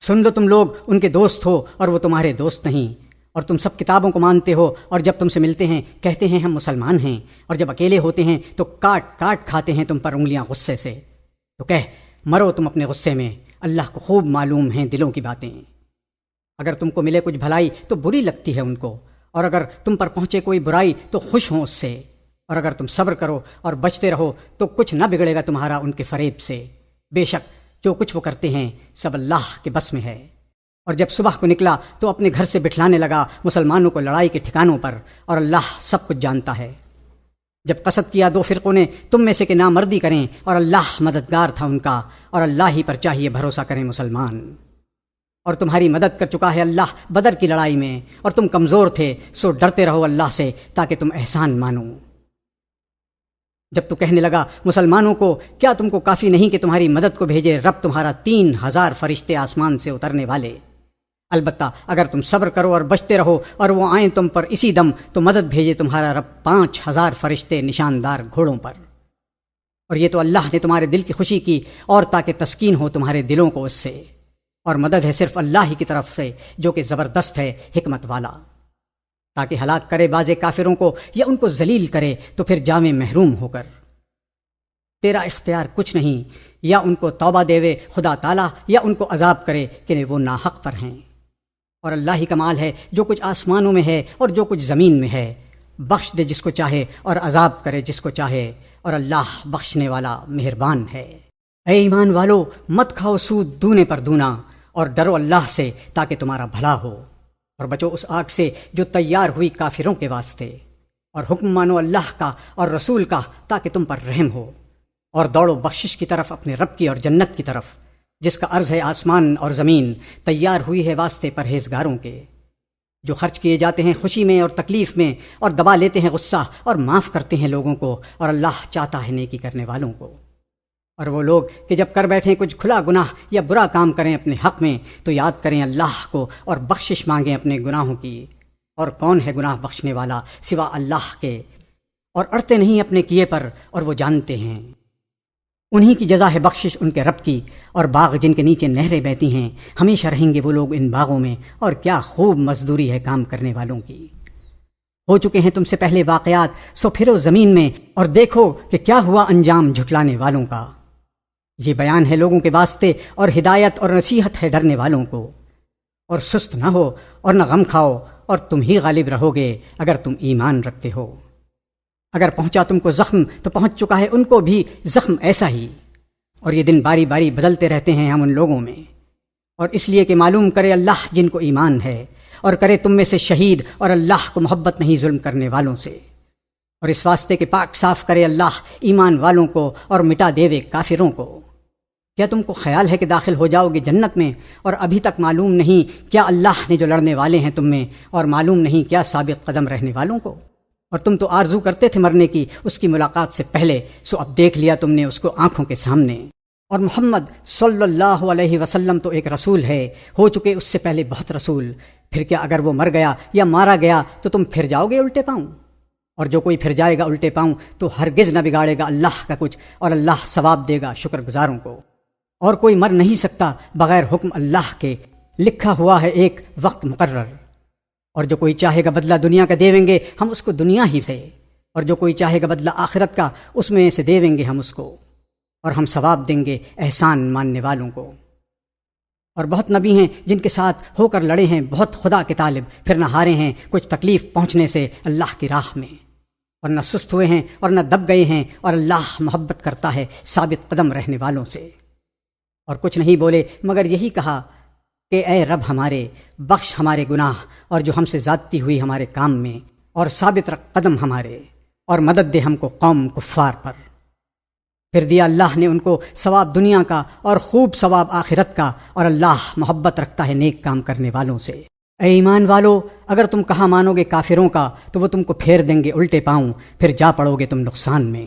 سن لو، تم لوگ ان کے دوست ہو اور وہ تمہارے دوست نہیں، اور تم سب کتابوں کو مانتے ہو، اور جب تم سے ملتے ہیں کہتے ہیں ہم مسلمان ہیں، اور جب اکیلے ہوتے ہیں تو کاٹ کاٹ کھاتے ہیں تم پر انگلیاں غصے سے۔ تو کہہ مرو تم اپنے غصے میں، اللہ کو خوب معلوم ہیں دلوں کی باتیں۔ اگر تم کو ملے کچھ بھلائی تو بری لگتی ہے ان کو، اور اگر تم پر پہنچے کوئی برائی تو خوش ہوں اس سے، اور اگر تم صبر کرو اور بچتے رہو تو کچھ نہ بگڑے گا تمہارا ان کے فریب سے۔ بے شک جو کچھ وہ کرتے ہیں سب اللہ کے بس میں ہے۔ اور جب صبح کو نکلا تو اپنے گھر سے بٹھلانے لگا مسلمانوں کو لڑائی کے ٹھکانوں پر، اور اللہ سب کچھ جانتا ہے۔ جب قصد کیا دو فرقوں نے تم میں سے کہ نامردی کریں، اور اللہ مددگار تھا ان کا، اور اللہ ہی پر چاہیے بھروسہ کریں مسلمان۔ اور تمہاری مدد کر چکا ہے اللہ بدر کی لڑائی میں، اور تم کمزور تھے، سو ڈرتے رہو اللہ سے تاکہ تم احسان مانو۔ جب تو کہنے لگا مسلمانوں کو کیا تم کو کافی نہیں کہ تمہاری مدد کو بھیجے رب تمہارا 3000 فرشتے آسمان سے اترنے والے؟ البتہ اگر تم صبر کرو اور بچتے رہو اور وہ آئیں تم پر اسی دم تو مدد بھیجے تمہارا رب 5000 فرشتے نشاندار گھوڑوں پر۔ اور یہ تو اللہ نے تمہارے دل کی خوشی کی، اور تاکہ تسکین ہو تمہارے دلوں کو اس سے، اور مدد ہے صرف اللہ ہی کی طرف سے جو کہ زبردست ہے حکمت والا، تاکہ ہلاک کرے بعض کافروں کو یا ان کو ذلیل کرے تو پھر جاویں محروم ہو کر۔ تیرا اختیار کچھ نہیں، یا ان کو توبہ دیوے خدا تعالیٰ یا ان کو عذاب کرے کہ وہ ناحق پر ہیں۔ اور اللہ ہی کمال ہے جو کچھ آسمانوں میں ہے اور جو کچھ زمین میں ہے، بخش دے جس کو چاہے اور عذاب کرے جس کو چاہے، اور اللہ بخشنے والا مہربان ہے۔ اے ایمان والو، مت کھاؤ سود دونے پر دونا، اور ڈرو اللہ سے تاکہ تمہارا بھلا ہو، اور بچو اس آگ سے جو تیار ہوئی کافروں کے واسطے، اور حکم مانو اللہ کا اور رسول کا تاکہ تم پر رحم ہو، اور دوڑو بخشش کی طرف اپنے رب کی اور جنت کی طرف جس کا عرض ہے آسمان اور زمین، تیار ہوئی ہے واسطے پرہیزگاروں کے، جو خرچ کیے جاتے ہیں خوشی میں اور تکلیف میں، اور دبا لیتے ہیں غصہ اور معاف کرتے ہیں لوگوں کو، اور اللہ چاہتا ہے نیکی کرنے والوں کو۔ اور وہ لوگ کہ جب کر بیٹھیں کچھ کھلا گناہ یا برا کام کریں اپنے حق میں تو یاد کریں اللہ کو اور بخشش مانگیں اپنے گناہوں کی، اور کون ہے گناہ بخشنے والا سوا اللہ کے، اور اڑتے نہیں اپنے کیے پر، اور وہ جانتے ہیں۔ انہی کی جزا ہے بخشش ان کے رب کی، اور باغ جن کے نیچے نہریں بہتی ہیں، ہمیشہ رہیں گے وہ لوگ ان باغوں میں، اور کیا خوب مزدوری ہے کام کرنے والوں کی۔ ہو چکے ہیں تم سے پہلے واقعات، سو پھرو زمین میں اور دیکھو کہ کیا ہوا انجام جھٹلانے والوں کا۔ یہ بیان ہے لوگوں کے واسطے اور ہدایت اور نصیحت ہے ڈرنے والوں کو۔ اور سست نہ ہو اور نہ غم کھاؤ، اور تم ہی غالب رہو گے اگر تم ایمان رکھتے ہو۔ اگر پہنچا تم کو زخم تو پہنچ چکا ہے ان کو بھی زخم ایسا ہی، اور یہ دن باری باری بدلتے رہتے ہیں ہم ان لوگوں میں، اور اس لیے کہ معلوم کرے اللہ جن کو ایمان ہے، اور کرے تم میں سے شہید، اور اللہ کو محبت نہیں ظلم کرنے والوں سے، اور اس واسطے کہ پاک صاف کرے اللہ ایمان والوں کو اور مٹا دیوے کافروں کو۔ کیا تم کو خیال ہے کہ داخل ہو جاؤ گے جنت میں، اور ابھی تک معلوم نہیں کیا اللہ نے جو لڑنے والے ہیں تم میں، اور معلوم نہیں کیا ثابت قدم رہنے والوں کو؟ اور تم تو آرزو کرتے تھے مرنے کی اس کی ملاقات سے پہلے، سو اب دیکھ لیا تم نے اس کو آنکھوں کے سامنے۔ اور محمد صلی اللہ علیہ وسلم تو ایک رسول ہے، ہو چکے اس سے پہلے بہت رسول، پھر کیا اگر وہ مر گیا یا مارا گیا تو تم پھر جاؤ گے الٹے پاؤں؟ اور جو کوئی پھر جائے گا الٹے پاؤں تو ہرگز نہ بگاڑے گا اللہ کا کچھ، اور اللہ ثواب دے گا شکر گزاروں کو۔ اور کوئی مر نہیں سکتا بغیر حکم اللہ کے، لکھا ہوا ہے ایک وقت مقرر، اور جو کوئی چاہے گا بدلہ دنیا کا دیویں گے ہم اس کو دنیا ہی سے، اور جو کوئی چاہے گا بدلہ آخرت کا اس میں سے دیویں گے ہم اس کو، اور ہم ثواب دیں گے احسان ماننے والوں کو۔ اور بہت نبی ہیں جن کے ساتھ ہو کر لڑے ہیں بہت خدا کے طالب، پھر نہ ہارے ہیں کچھ تکلیف پہنچنے سے اللہ کی راہ میں، اور نہ سست ہوئے ہیں اور نہ دب گئے ہیں، اور اللہ محبت کرتا ہے ثابت قدم رہنے والوں سے۔ اور کچھ نہیں بولے مگر یہی کہا کہ اے رب ہمارے، بخش ہمارے گناہ اور جو ہم سے زیادتی ہوئی ہمارے کام میں، اور ثابت رکھ قدم ہمارے، اور مدد دے ہم کو قوم کفار پر۔ پھر دیا اللہ نے ان کو ثواب دنیا کا اور خوب ثواب آخرت کا، اور اللہ محبت رکھتا ہے نیک کام کرنے والوں سے۔ اے ایمان والو، اگر تم کہا مانو گے کافروں کا تو وہ تم کو پھیر دیں گے الٹے پاؤں، پھر جا پڑو گے تم نقصان میں،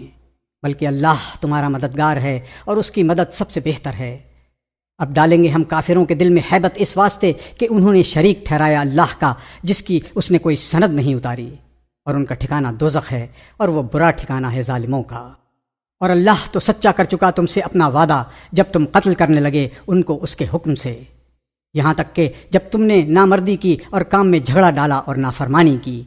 بلکہ اللہ تمہارا مددگار ہے اور اس کی مدد سب سے بہتر ہے۔ اب ڈالیں گے ہم کافروں کے دل میں ہیبت اس واسطے کہ انہوں نے شریک ٹھہرایا اللہ کا جس کی اس نے کوئی سند نہیں اتاری، اور ان کا ٹھکانہ دوزخ ہے اور وہ برا ٹھکانہ ہے ظالموں کا۔ اور اللہ تو سچا کر چکا تم سے اپنا وعدہ جب تم قتل کرنے لگے ان کو اس کے حکم سے، یہاں تک کہ جب تم نے نامردی کی اور کام میں جھگڑا ڈالا اور نافرمانی کی،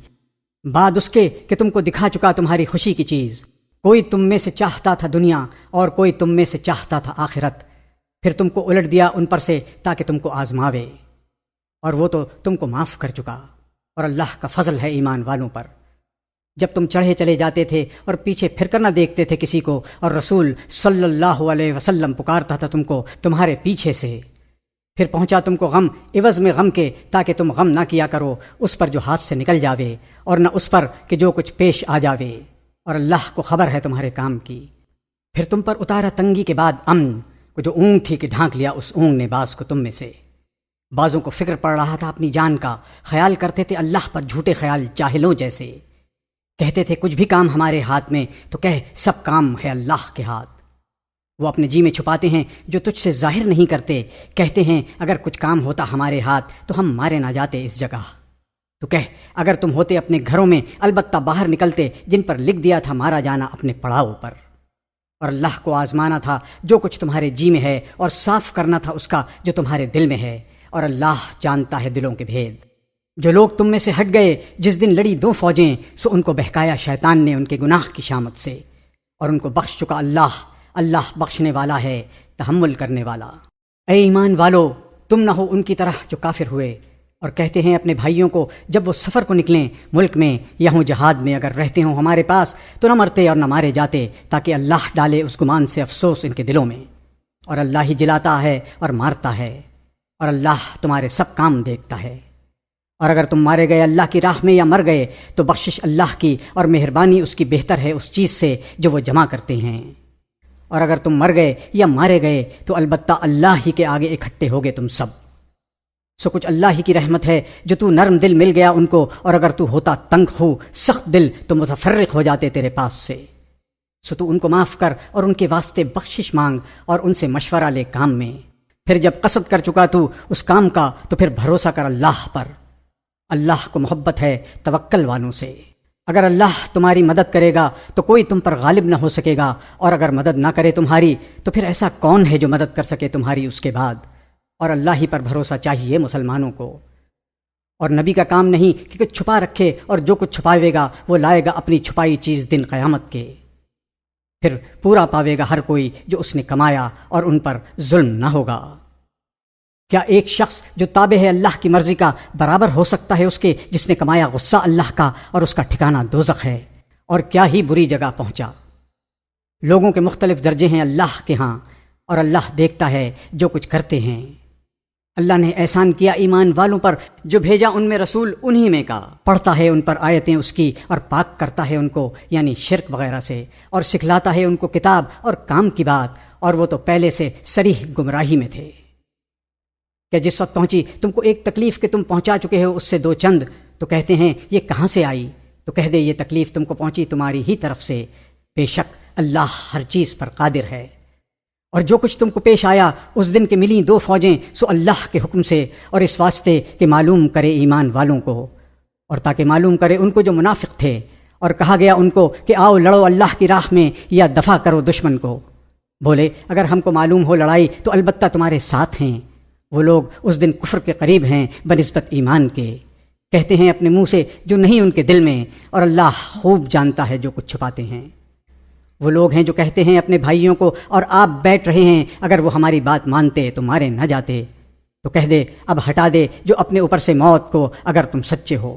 بعد اس کے کہ تم کو دکھا چکا تمہاری خوشی کی چیز۔ کوئی تم میں سے چاہتا تھا دنیا اور کوئی تم میں سے چاہتا تھا آخرت، پھر تم کو الٹ دیا ان پر سے تاکہ تم کو آزماوے، اور وہ تو تم کو معاف کر چکا، اور اللہ کا فضل ہے ایمان والوں پر۔ جب تم چڑھے چلے جاتے تھے اور پیچھے پھر کر نہ دیکھتے تھے کسی کو، اور رسول صلی اللہ علیہ وسلم پکارتا تھا تم کو تمہارے پیچھے سے، پھر پہنچا تم کو غم عوض میں غم کے، تاکہ تم غم نہ کیا کرو اس پر جو ہاتھ سے نکل جاوے، اور نہ اس پر کہ جو کچھ پیش آ جاوے، اور اللہ کو خبر ہے تمہارے کام کی۔ پھر تم پر اتارا تنگی کے بعد امن کو، جو اونگ تھی کہ ڈھانک لیا اس اونگ نے بعض کو تم میں سے۔ بعضوں کو فکر پڑ رہا تھا اپنی جان کا، خیال کرتے تھے اللہ پر جھوٹے خیال جاہلوں جیسے، کہتے تھے کچھ بھی کام ہمارے ہاتھ میں، تو کہہ سب کام ہے اللہ کے ہاتھ۔ وہ اپنے جی میں چھپاتے ہیں جو تجھ سے ظاہر نہیں کرتے، کہتے ہیں اگر کچھ کام ہوتا ہمارے ہاتھ تو ہم مارے نہ جاتے اس جگہ۔ تو کہہ اگر تم ہوتے اپنے گھروں میں البتہ باہر نکلتے جن پر لکھ دیا تھا مارا جانا اپنے پڑاؤ پر۔ اور اللہ کو آزمانا تھا جو کچھ تمہارے جی میں ہے، اور صاف کرنا تھا اس کا جو تمہارے دل میں ہے، اور اللہ جانتا ہے دلوں کے بھید۔ جو لوگ تم میں سے ہٹ گئے جس دن لڑی دو فوجیں، سو ان کو بہکایا شیطان نے ان کے گناہ کی شامت سے، اور ان کو بخش چکا اللہ۔ اللہ بخشنے والا ہے، تحمل کرنے والا۔ اے ایمان والو، تم نہ ہو ان کی طرح جو کافر ہوئے اور کہتے ہیں اپنے بھائیوں کو جب وہ سفر کو نکلیں ملک میں یا ہوں جہاد میں، اگر رہتے ہوں ہمارے پاس تو نہ مرتے اور نہ مارے جاتے، تاکہ اللہ ڈالے اس گمان سے افسوس ان کے دلوں میں، اور اللہ ہی جلاتا ہے اور مارتا ہے، اور اللہ تمہارے سب کام دیکھتا ہے۔ اور اگر تم مارے گئے اللہ کی راہ میں یا مر گئے تو بخشش اللہ کی اور مہربانی اس کی بہتر ہے اس چیز سے جو وہ جمع کرتے ہیں۔ اور اگر تم مر گئے یا مارے گئے تو البتہ اللہ ہی کے آگے اکٹھے ہوگے تم سب۔ سو کچھ اللہ ہی کی رحمت ہے جو تو نرم دل مل گیا ان کو، اور اگر تو ہوتا تنگ خو سخت دل تو متفرق ہو جاتے تیرے پاس سے۔ سو تو ان کو معاف کر اور ان کے واسطے بخشش مانگ اور ان سے مشورہ لے کام میں۔ پھر جب قصد کر چکا تو اس کام کا تو پھر بھروسہ کر اللہ پر۔ اللہ کو محبت ہے توکل والوں سے۔ اگر اللہ تمہاری مدد کرے گا تو کوئی تم پر غالب نہ ہو سکے گا، اور اگر مدد نہ کرے تمہاری تو پھر ایسا کون ہے جو مدد کر سکے تمہاری اس کے بعد؟ اور اللہ ہی پر بھروسہ چاہیے مسلمانوں کو۔ اور نبی کا کام نہیں کہ کچھ چھپا رکھے، اور جو کچھ چھپاوے گا وہ لائے گا اپنی چھپائی چیز دن قیامت کے، پھر پورا پاوے گا ہر کوئی جو اس نے کمایا، اور ان پر ظلم نہ ہوگا۔ کیا ایک شخص جو تابع ہے اللہ کی مرضی کا برابر ہو سکتا ہے اس کے جس نے کمایا غصہ اللہ کا اور اس کا ٹھکانہ دوزخ ہے؟ اور کیا ہی بری جگہ پہنچا۔ لوگوں کے مختلف درجے ہیں اللہ کے ہاں، اور اللہ دیکھتا ہے جو کچھ کرتے ہیں۔ اللہ نے احسان کیا ایمان والوں پر جو بھیجا ان میں رسول انہی میں کا، پڑھتا ہے ان پر آیتیں اس کی اور پاک کرتا ہے ان کو یعنی شرک وغیرہ سے، اور سکھلاتا ہے ان کو کتاب اور کام کی بات، اور وہ تو پہلے سے صریح گمراہی میں تھے۔ کہ جس وقت پہنچی تم کو ایک تکلیف کہ تم پہنچا چکے ہو اس سے دو چند، تو کہتے ہیں یہ کہاں سے آئی؟ تو کہہ دے یہ تکلیف تم کو پہنچی تمہاری ہی طرف سے، بے شک اللہ ہر چیز پر قادر ہے۔ اور جو کچھ تم کو پیش آیا اس دن کے ملیں دو فوجیں، سو اللہ کے حکم سے، اور اس واسطے کہ معلوم کرے ایمان والوں کو، اور تاکہ معلوم کرے ان کو جو منافق تھے، اور کہا گیا ان کو کہ آؤ لڑو اللہ کی راہ میں یا دفع کرو دشمن کو۔ بولے اگر ہم کو معلوم ہو لڑائی تو البتہ تمہارے ساتھ ہیں۔ وہ لوگ اس دن کفر کے قریب ہیں بنسبت ایمان کے، کہتے ہیں اپنے منہ سے جو نہیں ان کے دل میں، اور اللہ خوب جانتا ہے جو کچھ چھپاتے ہیں۔ وہ لوگ ہیں جو کہتے ہیں اپنے بھائیوں کو اور آپ بیٹھ رہے ہیں اگر وہ ہماری بات مانتے تو مارے نہ جاتے، تو کہہ دے اب ہٹا دے جو اپنے اوپر سے موت کو اگر تم سچے ہو۔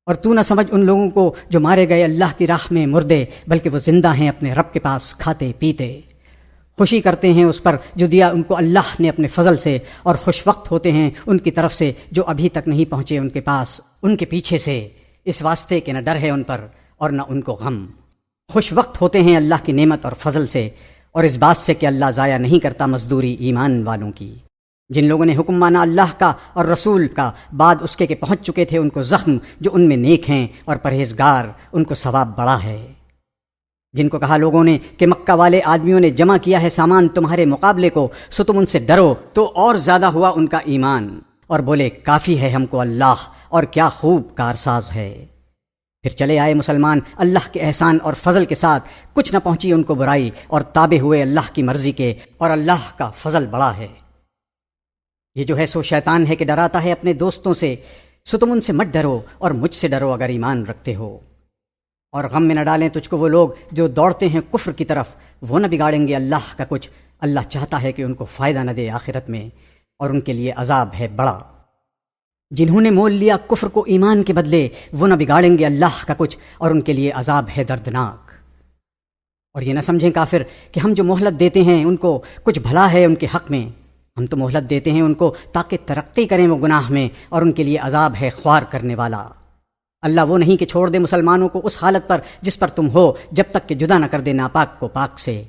اور تو نہ سمجھ ان لوگوں کو جو مارے گئے اللہ کی راہ میں مردے، بلکہ وہ زندہ ہیں اپنے رب کے پاس کھاتے پیتے، خوشی کرتے ہیں اس پر جو دیا ان کو اللہ نے اپنے فضل سے، اور خوش وقت ہوتے ہیں ان کی طرف سے جو ابھی تک نہیں پہنچے ان کے پاس ان کے پیچھے سے، اس واسطے کہ نہ ڈر ہے ان پر اور نہ ان کو غم۔ خوش وقت ہوتے ہیں اللہ کی نعمت اور فضل سے، اور اس بات سے کہ اللہ ضائع نہیں کرتا مزدوری ایمان والوں کی۔ جن لوگوں نے حکم مانا اللہ کا اور رسول کا بعد اس کے پہنچ چکے تھے، ان کو زخم جو ان میں نیک ہیں، اور پرہیزگار ان کو ثواب بڑا ہے۔ جن کو کہا لوگوں نے کہ مکہ والے آدمیوں نے جمع کیا ہے سامان تمہارے مقابلے کو، سو تم ان سے ڈرو، تو اور زیادہ ہوا ان کا ایمان، اور بولے کافی ہے ہم کو اللہ، اور کیا خوب کارساز ہے۔ پھر چلے آئے مسلمان اللہ کے احسان اور فضل کے ساتھ، کچھ نہ پہنچی ان کو برائی، اور تابع ہوئے اللہ کی مرضی کے، اور اللہ کا فضل بڑا ہے۔ یہ جو ہے سو شیطان ہے کہ ڈراتا ہے اپنے دوستوں سے، سو تم ان سے مت ڈرو اور مجھ سے ڈرو اگر ایمان رکھتے ہو۔ اور غم میں نہ ڈالیں تجھ کو وہ لوگ جو دوڑتے ہیں کفر کی طرف، وہ نہ بگاڑیں گے اللہ کا کچھ، اللہ چاہتا ہے کہ ان کو فائدہ نہ دے آخرت میں، اور ان کے لیے عذاب ہے بڑا۔ جنہوں نے مول لیا کفر کو ایمان کے بدلے، وہ نہ بگاڑیں گے اللہ کا کچھ، اور ان کے لیے عذاب ہے دردناک۔ اور یہ نہ سمجھیں کافر کہ ہم جو مہلت دیتے ہیں ان کو کچھ بھلا ہے ان کے حق میں، ہم تو مہلت دیتے ہیں ان کو تاکہ ترقی کریں وہ گناہ میں، اور ان کے لیے عذاب ہے خوار کرنے والا۔ اللہ وہ نہیں کہ چھوڑ دے مسلمانوں کو اس حالت پر جس پر تم ہو، جب تک کہ جدا نہ کر دے ناپاک کو پاک سے،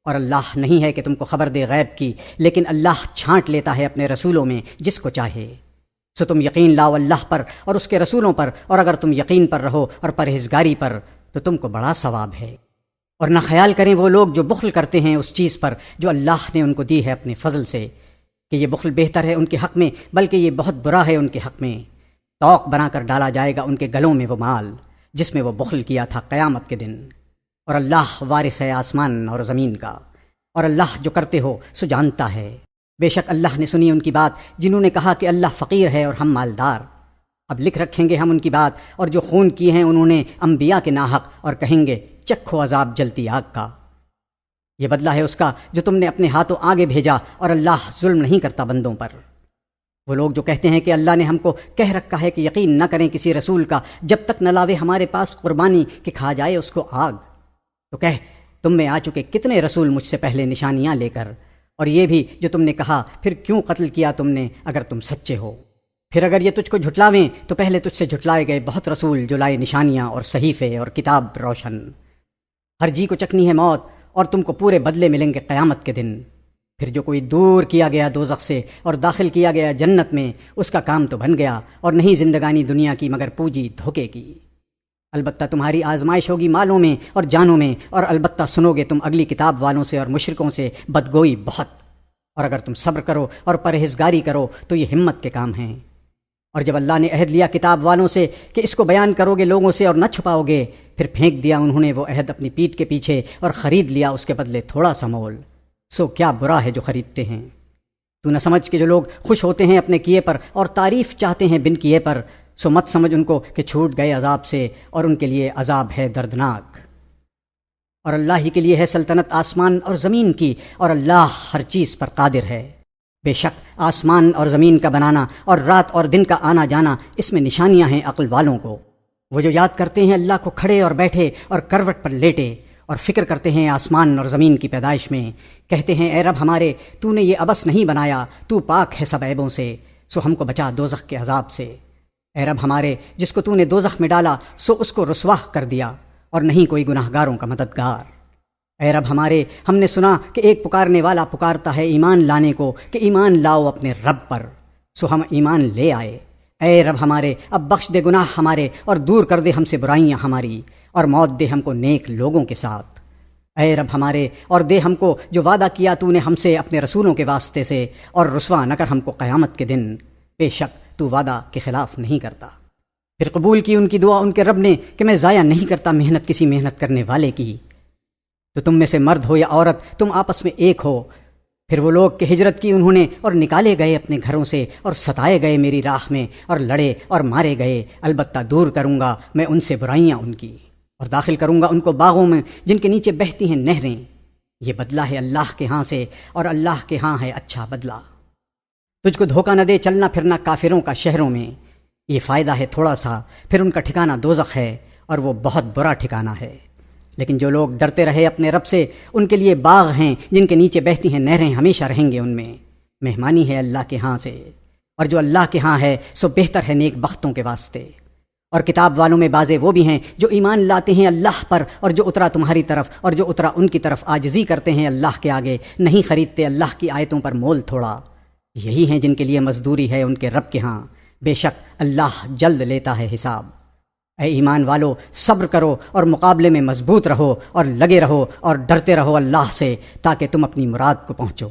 اور اللہ نہیں ہے کہ تم کو خبر دے غیب کی، لیکن اللہ چھانٹ لیتا ہے اپنے رسولوں میں جس کو چاہے۔ سو تم یقین لاؤ اللہ پر اور اس کے رسولوں پر، اور اگر تم یقین پر رہو اور پرہیزگاری پر تو تم کو بڑا ثواب ہے۔ اور نہ خیال کریں وہ لوگ جو بخل کرتے ہیں اس چیز پر جو اللہ نے ان کو دی ہے اپنے فضل سے، کہ یہ بخل بہتر ہے ان کے حق میں، بلکہ یہ بہت برا ہے ان کے حق میں۔ توق بنا کر ڈالا جائے گا ان کے گلوں میں وہ مال جس میں وہ بخل کیا تھا قیامت کے دن۔ اور اللہ وارث ہے آسمان اور زمین کا، اور اللہ جو کرتے ہو سو جانتا ہے۔ بے شک اللہ نے سنی ان کی بات جنہوں نے کہا کہ اللہ فقیر ہے اور ہم مالدار۔ اب لکھ رکھیں گے ہم ان کی بات، اور جو خون کیے ہیں انہوں نے انبیاء کے ناحق، اور کہیں گے چکھو عذاب جلتی آگ کا۔ یہ بدلہ ہے اس کا جو تم نے اپنے ہاتھوں آگے بھیجا، اور اللہ ظلم نہیں کرتا بندوں پر۔ وہ لوگ جو کہتے ہیں کہ اللہ نے ہم کو کہہ رکھا ہے کہ یقین نہ کریں کسی رسول کا جب تک نہ لاوے ہمارے پاس قربانی کہ کھا جائے اس کو آگ، تو کہہ تم میں آ چکے کتنے رسول مجھ سے پہلے نشانیاں لے کر، اور یہ بھی جو تم نے کہا پھر کیوں قتل کیا تم نے اگر تم سچے ہو۔ پھر اگر یہ تجھ کو جھٹلاویں تو پہلے تجھ سے جھٹلائے گئے بہت رسول جو لائے نشانیاں اور صحیفے اور کتاب روشن۔ ہر جی کو چکنی ہے موت، اور تم کو پورے بدلے ملیں گے قیامت کے دن۔ پھر جو کوئی دور کیا گیا دوزخ سے اور داخل کیا گیا جنت میں، اس کا کام تو بن گیا، اور نہیں زندگانی دنیا کی مگر پوجی دھوکے کی۔ البتہ تمہاری آزمائش ہوگی مالوں میں اور جانوں میں، اور البتہ سنو گے تم اگلی کتاب والوں سے اور مشرکوں سے بدگوئی بہت، اور اگر تم صبر کرو اور پرہیزگاری کرو تو یہ ہمت کے کام ہیں۔ اور جب اللہ نے عہد لیا کتاب والوں سے کہ اس کو بیان کرو گے لوگوں سے اور نہ چھپاؤ گے، پھر پھینک دیا انہوں نے وہ عہد اپنی پیٹھ کے پیچھے، اور خرید لیا اس کے بدلے تھوڑا سا مول۔ سو کیا برا ہے جو خریدتے ہیں۔ تو نہ سمجھ کہ جو لوگ خوش ہوتے ہیں اپنے کیے پر اور تعریف چاہتے ہیں بن کیے پر، سو مت سمجھ ان کو کہ چھوٹ گئے عذاب سے، اور ان کے لیے عذاب ہے دردناک۔ اور اللہ ہی کے لیے ہے سلطنت آسمان اور زمین کی، اور اللہ ہر چیز پر قادر ہے۔ بے شک آسمان اور زمین کا بنانا اور رات اور دن کا آنا جانا، اس میں نشانیاں ہیں عقل والوں کو۔ وہ جو یاد کرتے ہیں اللہ کو کھڑے اور بیٹھے اور کروٹ پر لیٹے، اور فکر کرتے ہیں آسمان اور زمین کی پیدائش میں، کہتے ہیں اے رب ہمارے، تو نے یہ عبث نہیں بنایا، تو پاک ہے سب عیبوں سے، سو ہم کو بچا دوزخ کے عذاب سے۔ اے رب ہمارے، جس کو تو نے دوزخ میں ڈالا سو اس کو رسوا کر دیا، اور نہیں کوئی گناہگاروں کا مددگار۔ اے رب ہمارے، ہم نے سنا کہ ایک پکارنے والا پکارتا ہے ایمان لانے کو کہ ایمان لاؤ اپنے رب پر، سو ہم ایمان لے آئے۔ اے رب ہمارے، اب بخش دے گناہ ہمارے اور دور کر دے ہم سے برائیاں ہماری، اور موت دے ہم کو نیک لوگوں کے ساتھ۔ اے رب ہمارے، اور دے ہم کو جو وعدہ کیا تو نے ہم سے اپنے رسولوں کے واسطے سے، اور رسوا نہ کر ہم کو قیامت کے دن، بے شک تو وعدہ کے خلاف نہیں کرتا۔ پھر قبول کی ان کی دعا ان کے رب نے کہ میں ضائع نہیں کرتا محنت کسی محنت کرنے والے کی۔ تو تم میں سے مرد ہو یا عورت تم آپس میں ایک ہو۔ پھر وہ لوگ کہ ہجرت کی انہوں نے اور نکالے گئے اپنے گھروں سے اور ستائے گئے میری راہ میں اور لڑے اور مارے گئے، البتہ دور کروں گا میں ان سے برائیاں ان کی، اور داخل کروں گا ان کو باغوں میں جن کے نیچے بہتی ہیں نہریں۔ یہ بدلہ ہے اللہ کے ہاں سے، اور اللہ کے ہاں ہے اچھا بدلہ۔ تجھ کو دھوکہ نہ دے چلنا پھرنا کافروں کا شہروں میں، یہ فائدہ ہے تھوڑا سا، پھر ان کا ٹھکانہ دوزخ ہے، اور وہ بہت برا ٹھکانہ ہے۔ لیکن جو لوگ ڈرتے رہے اپنے رب سے، ان کے لیے باغ ہیں جن کے نیچے بہتی ہیں نہریں، ہمیشہ رہیں گے ان میں۔ مہمانی ہے اللہ کے ہاں سے، اور جو اللہ کے ہاں ہے سو بہتر ہے نیک بختوں کے واسطے۔ اور کتاب والوں میں بعضے وہ بھی ہیں جو ایمان لاتے ہیں اللہ پر اور جو اترا تمہاری طرف اور جو اترا ان کی طرف عاجزی کرتے ہیں اللہ کے آگے، نہیں خریدتے اللہ کی آیتوں پر مول تھوڑا۔ یہی ہیں جن کے لیے مزدوری ہے ان کے رب کے ہاں، بے شک اللہ جلد لیتا ہے حساب۔ اے ایمان والو، صبر کرو اور مقابلے میں مضبوط رہو اور لگے رہو اور ڈرتے رہو اللہ سے تاکہ تم اپنی مراد کو پہنچو۔